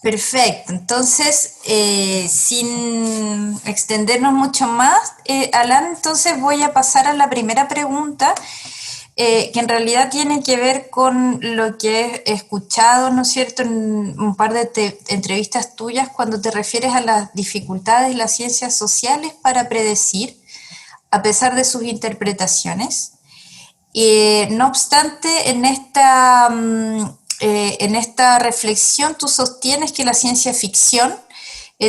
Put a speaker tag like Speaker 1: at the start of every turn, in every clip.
Speaker 1: Perfecto. Entonces, sin extendernos mucho más, Alan, entonces voy a pasar a la primera pregunta, que en realidad tiene que ver con lo que he escuchado, ¿no es cierto?, en un par de entrevistas tuyas cuando te refieres a las dificultades de las ciencias sociales para predecir, a pesar de sus interpretaciones. No obstante, en esta reflexión tú sostienes que la ciencia ficción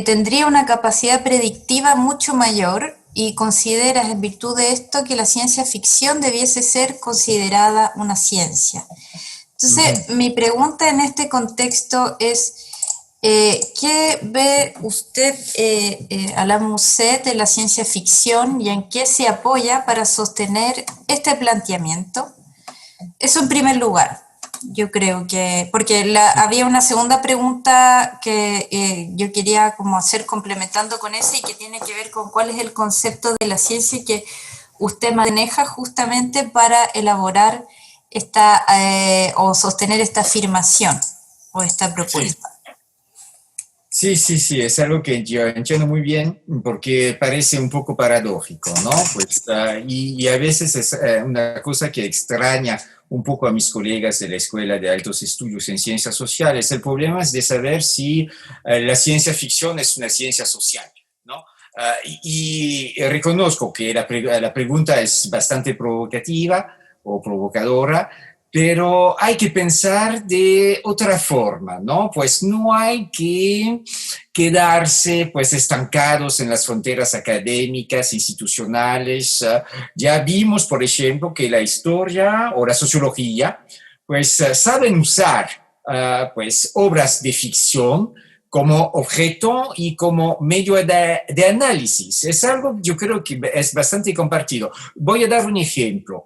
Speaker 1: tendría una capacidad predictiva mucho mayor y consideras en virtud de esto que la ciencia ficción debiese ser considerada una ciencia. Entonces, mi pregunta en este contexto es, ¿qué ve usted, Alan Musset, de la ciencia ficción y en qué se apoya para sostener este planteamiento? Eso en primer lugar. Yo creo que, porque había una segunda pregunta que yo quería como hacer complementando con esa y que tiene que ver con cuál es el concepto de la ciencia que usted maneja justamente para elaborar esta o sostener esta afirmación o esta
Speaker 2: Sí.
Speaker 1: propuesta.
Speaker 2: Sí, sí, sí, es algo que yo entiendo muy bien porque parece un poco paradójico, ¿no? Pues, y a veces es una cosa que extraña un poco a mis colegas de la Escuela de Altos Estudios en Ciencias Sociales. El problema es de saber si la ciencia ficción es una ciencia social, ¿no? Y reconozco que la pregunta es bastante provocativa o provocadora, pero hay que pensar de otra forma, ¿no? Pues no hay que quedarse pues estancados en las fronteras académicas, institucionales. Ya vimos, por ejemplo, que la historia o la sociología pues saben usar pues obras de ficción como objeto y como medio de análisis. Es algo yo creo que es bastante compartido. Voy a dar un ejemplo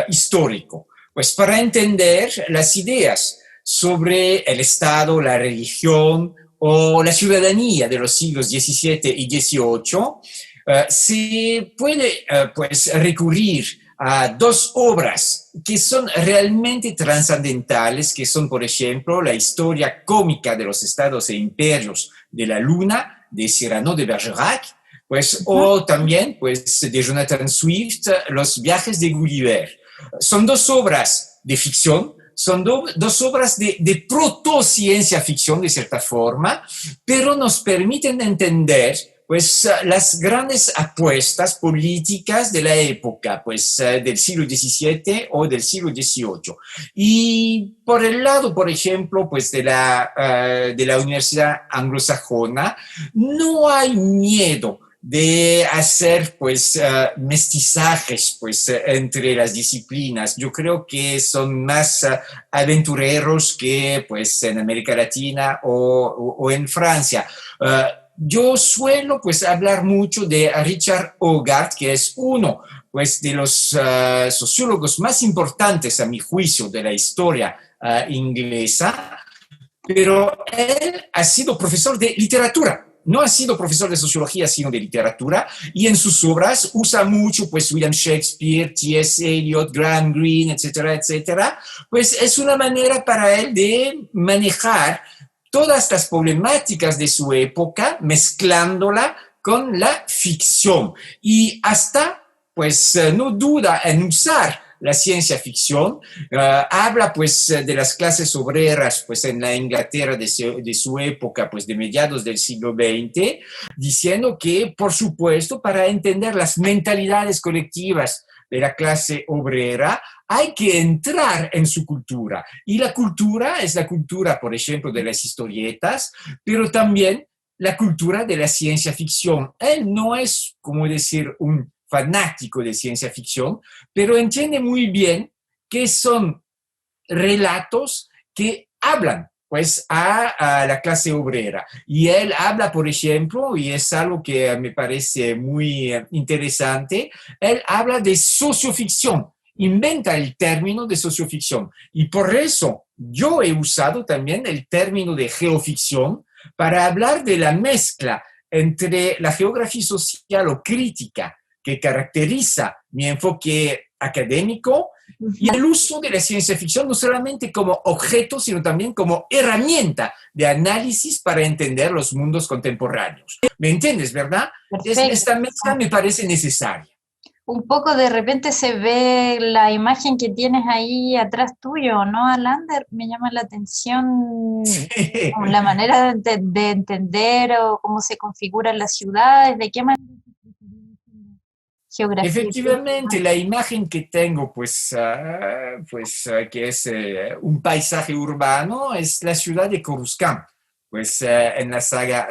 Speaker 2: histórico. Pues para entender las ideas sobre el Estado, la religión o la ciudadanía de los siglos XVII y XVIII, se puede pues recurrir a dos obras que son realmente trascendentales, que son, por ejemplo, la historia cómica de los estados e imperios de la Luna, de Cyrano de Bergerac, pues, o también pues, de Jonathan Swift, Los viajes de Gulliver. Son dos obras de ficción, son dos obras de proto-ciencia ficción, de cierta forma, pero nos permiten entender pues, las grandes apuestas políticas de la época, pues, del siglo XVII o del siglo XVIII. Y por el lado, por ejemplo, pues, de la Universidad Anglosajona, no hay miedo de hacer pues mestizajes pues entre las disciplinas. Yo creo que son más aventureros que pues en América Latina o en Francia. Yo suelo pues hablar mucho de Richard Hogarth, que es uno pues de los sociólogos más importantes a mi juicio de la historia inglesa, pero él ha sido profesor de literatura. No ha sido profesor de sociología, sino de literatura, y en sus obras usa mucho, pues, William Shakespeare, T.S. Eliot, Graham Greene, etcétera, etcétera. Pues es una manera para él de manejar todas las problemáticas de su época, mezclándola con la ficción. Y hasta, pues, no duda en usar la ciencia ficción, habla pues de las clases obreras pues en la Inglaterra de su época, pues de mediados del siglo XX, diciendo que por supuesto para entender las mentalidades colectivas de la clase obrera hay que entrar en su cultura, y la cultura es la cultura, por ejemplo, de las historietas, pero también la cultura de la ciencia ficción. Él no es, como decir, un fanático de ciencia ficción, pero entiende muy bien que son relatos que hablan pues a la clase obrera. Y él habla, por ejemplo, y es algo que me parece muy interesante, él habla de socioficción, inventa el término de socioficción. Y por eso yo he usado también el término de geoficción para hablar de la mezcla entre la geografía social o crítica que caracteriza mi enfoque académico Y el uso de la ciencia ficción no solamente como objeto, sino también como herramienta de análisis para entender los mundos contemporáneos. ¿Me entiendes, verdad?
Speaker 1: Perfecto.
Speaker 2: Esta mezcla me parece necesaria.
Speaker 1: Un poco de repente se ve la imagen que tienes ahí atrás tuyo, ¿no, Alander? Me llama la atención
Speaker 2: Sí.
Speaker 1: como la manera de entender o cómo se configuran las ciudades, de qué manera geografía.
Speaker 2: Efectivamente, la imagen que tengo, que es un paisaje urbano, es la ciudad de Coruscant. En la saga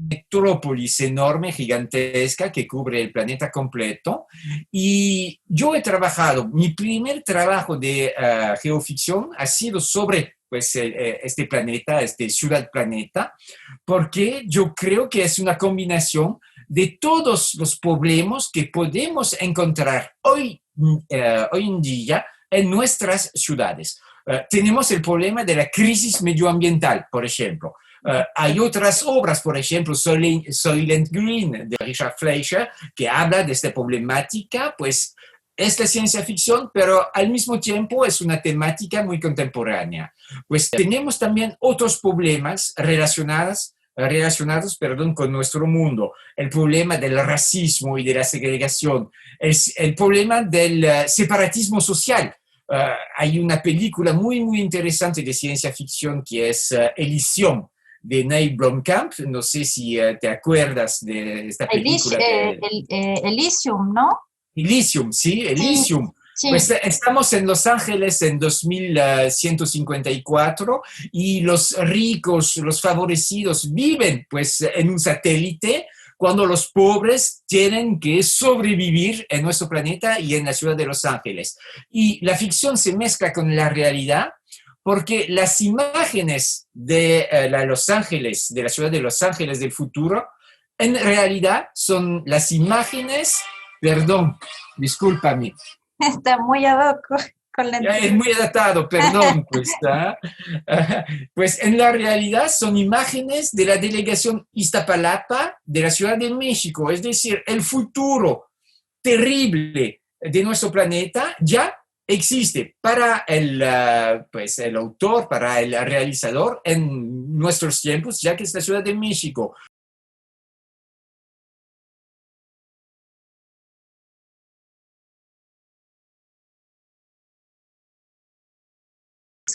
Speaker 2: metrópolis enorme, gigantesca, que cubre el planeta completo. Y yo he trabajado, mi primer trabajo de geoficción ha sido sobre este planeta, este ciudad planeta, porque yo creo que es una combinación de todos los problemas que podemos encontrar hoy en día en nuestras ciudades. Tenemos el problema de la crisis medioambiental, por ejemplo. Hay otras obras, por ejemplo, Soylent Green de Richard Fleischer, que habla de esta problemática, pues es la ciencia ficción, pero al mismo tiempo es una temática muy contemporánea. Pues tenemos también otros problemas relacionados con nuestro mundo. El problema del racismo y de la segregación, el problema del separatismo social. Hay una película muy interesante de ciencia ficción que es Elysium, de Neil Blomkamp. No sé si te acuerdas de esta película.
Speaker 1: Elysium, ¿no?
Speaker 2: Elysium, sí,
Speaker 1: Sí,
Speaker 2: Elysium.
Speaker 1: sí.
Speaker 2: Pues estamos en Los Ángeles en 2154 y los ricos, los favorecidos viven pues en un satélite cuando los pobres tienen que sobrevivir en nuestro planeta y en la ciudad de Los Ángeles. Y la ficción se mezcla con la realidad porque las imágenes de Los Ángeles, de la ciudad de Los Ángeles del futuro, en realidad son las imágenes, perdón, discúlpame.
Speaker 1: Está muy ad hoc con la
Speaker 2: Es muy adaptado, perdón, pues en la realidad son imágenes de la delegación Iztapalapa de la Ciudad de México, es decir, el futuro terrible de nuestro planeta ya existe para el autor, para el realizador en nuestros tiempos, ya que es la Ciudad de México.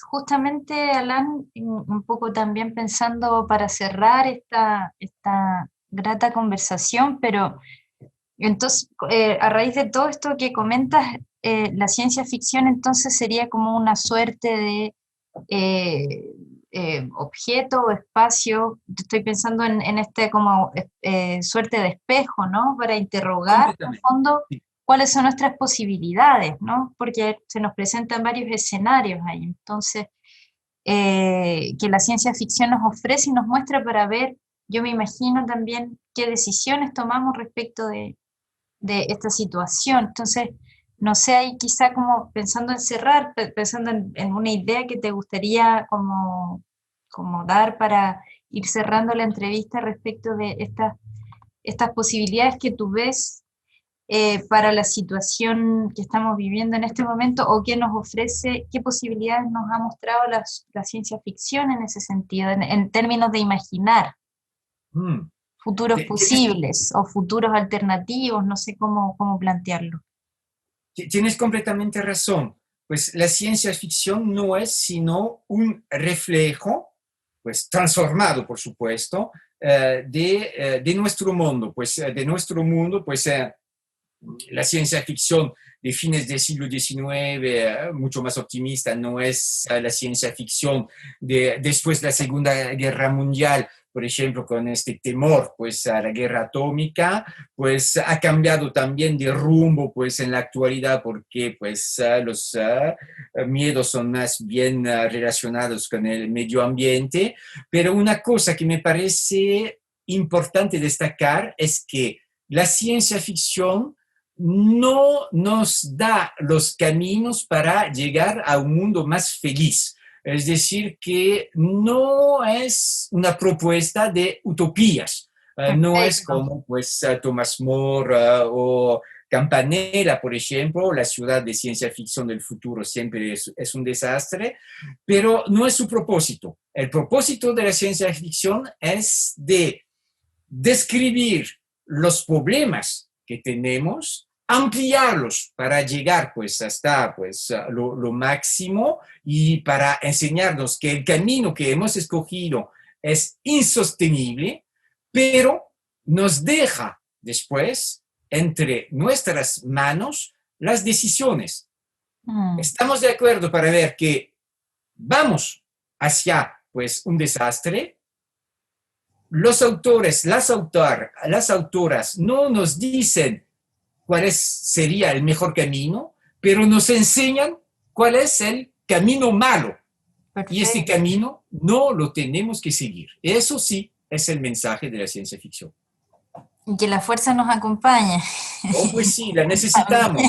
Speaker 1: Justamente, Alan, un poco también pensando para cerrar esta grata conversación, pero entonces, a raíz de todo esto que comentas, la ciencia ficción entonces sería como una suerte de eh, objeto o espacio, estoy pensando en este como suerte de espejo, ¿no? Para interrogar, en el
Speaker 2: Completamente.
Speaker 1: fondo,
Speaker 2: Sí.
Speaker 1: cuáles son nuestras posibilidades, ¿no? Porque se nos presentan varios escenarios ahí. Entonces, que la ciencia ficción nos ofrece y nos muestra para ver, yo me imagino también qué decisiones tomamos respecto de esta situación. Entonces, no sé, ahí quizá como pensando en cerrar, pensando en una idea que te gustaría como dar para ir cerrando la entrevista respecto de estas posibilidades que tú ves para la situación que estamos viviendo en este momento o qué nos ofrece, qué posibilidades nos ha mostrado la ciencia ficción en ese sentido, en términos de imaginar
Speaker 2: Mm.
Speaker 1: futuros
Speaker 2: Tienes,
Speaker 1: posibles o futuros alternativos, no sé cómo plantearlo.
Speaker 2: tienes completamente razón. Pues la ciencia ficción no es sino un reflejo, pues transformado, por supuesto, de nuestro mundo, la ciencia ficción de fines del siglo XIX, mucho más optimista, no es la ciencia ficción de después de la Segunda Guerra Mundial, por ejemplo, con este temor pues a la guerra atómica, pues ha cambiado también de rumbo pues en la actualidad porque pues los miedos son más bien relacionados con el medio ambiente, pero una cosa que me parece importante destacar es que la ciencia ficción no nos da los caminos para llegar a un mundo más feliz. Es decir, que no es una propuesta de utopías. No es
Speaker 1: Perfecto.
Speaker 2: como pues Thomas More o Campanella, por ejemplo, la ciudad de ciencia ficción del futuro siempre es un desastre, pero no es su propósito. El propósito de la ciencia ficción es de describir los problemas que tenemos, ampliarlos para llegar pues hasta pues lo máximo y para enseñarnos que el camino que hemos escogido es insostenible, pero nos deja después entre nuestras manos las decisiones. Estamos de acuerdo para ver que vamos hacia pues un desastre. Los autores, las autoras no nos dicen cuál sería el mejor camino, pero nos enseñan cuál es el camino malo. Perfecto. Y este camino no lo tenemos que seguir. Eso sí es el mensaje de la ciencia ficción.
Speaker 1: Y que la fuerza nos acompañe.
Speaker 2: Oh, pues sí, la necesitamos.